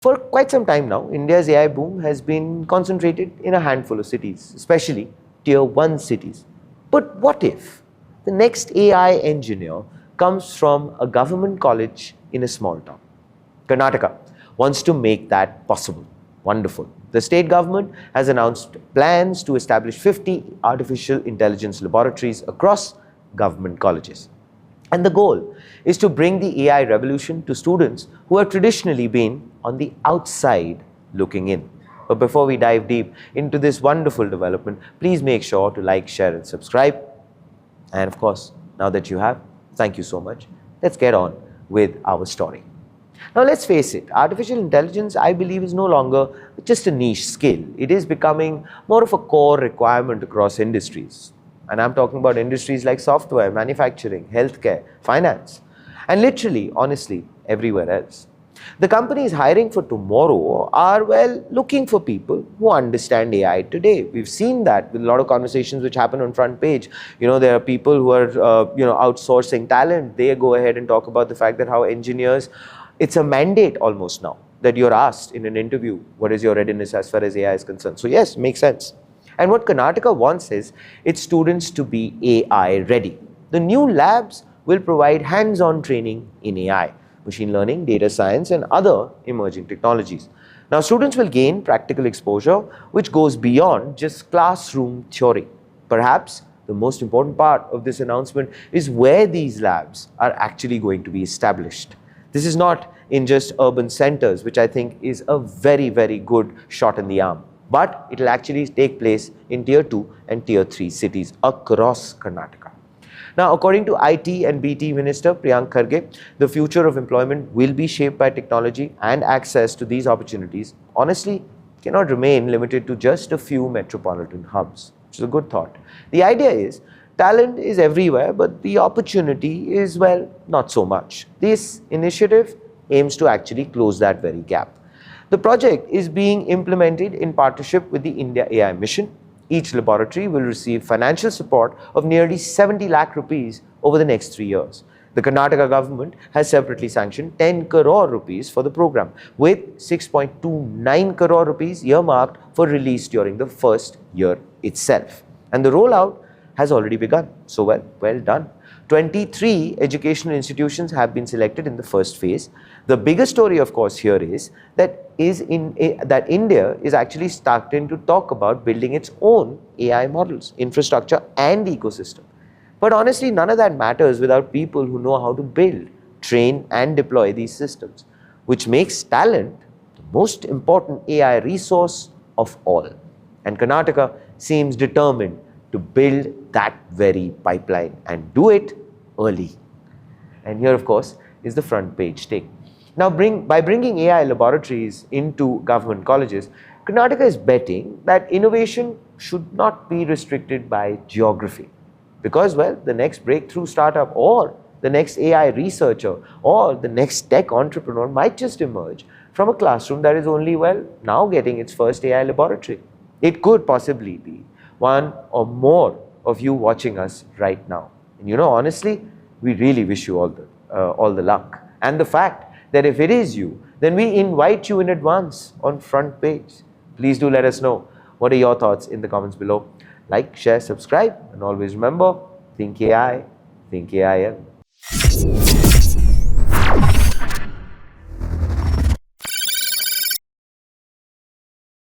For quite some time now, India's AI boom has been concentrated in a handful of cities, especially tier 1 cities. But what if the next AI engineer comes from a government college in a small town? Karnataka wants to make that possible. Wonderful. The state government has announced plans to establish 50 artificial intelligence laboratories across government colleges. And the goal is to bring the AI revolution to students who have traditionally been on the outside looking in. But before we dive deep into this wonderful development, please make sure to like, share and subscribe. And of course, now that you have, thank you so much. Let's get on with our story. Now let's face it, artificial intelligence, I believe, is no longer just a niche skill. It is becoming more of a core requirement across industries. And I'm talking about industries like software, manufacturing, healthcare, finance, and literally, honestly, everywhere else. The companies hiring for tomorrow are, well, looking for people who understand AI today. We've seen that with a lot of conversations which happen on front page. There are people who are, outsourcing talent. They go ahead and talk about the fact that how engineers, it's a mandate almost now that you're asked in an interview, what is your readiness as far as AI is concerned? So yes, makes sense. And what Karnataka wants is its students to be AI ready. The new labs will provide hands-on training in AI, machine learning, data science, and other emerging technologies. Now, students will gain practical exposure, which goes beyond just classroom theory. Perhaps the most important part of this announcement is where these labs are actually going to be established. This is not in just urban centers, which I think is a very, very good shot in the arm. But it will actually take place in tier 2 and tier 3 cities across Karnataka. Now, according to IT and BT Minister Priyank Kharge, the future of employment will be shaped by technology, and access to these opportunities, honestly, cannot remain limited to just a few metropolitan hubs, which is a good thought. The idea is talent is everywhere, but the opportunity is, well, not so much. This initiative aims to actually close that very gap. The project is being implemented in partnership with the IndiaAI Mission. Each laboratory will receive financial support of nearly 70 lakh rupees over the next 3 years. The Karnataka government has separately sanctioned 10 crore rupees for the program, with 6.29 crore rupees earmarked for release during the first year itself. And the rollout has already begun. So well done. 23 educational institutions have been selected in the first phase. The biggest story, of course, here is that India is actually starting to talk about building its own AI models, infrastructure and ecosystem. But honestly, none of that matters without people who know how to build, train and deploy these systems, which makes talent the most important AI resource of all. And Karnataka seems determined to build that very pipeline and do it early. And here, of course, is the front page take. Now, by bringing AI laboratories into government colleges, Karnataka is betting that innovation should not be restricted by geography. Because, well, the next breakthrough startup or the next AI researcher or the next tech entrepreneur might just emerge from a classroom that is only, well, now getting its first AI laboratory. It could possibly be one or more of you watching us right now. And honestly, we really wish you all the luck. And the fact that if it is you, then we invite you in advance on front page. Please do let us know what are your thoughts in the comments below. Like, share, subscribe, and always remember, think AI, think AIL.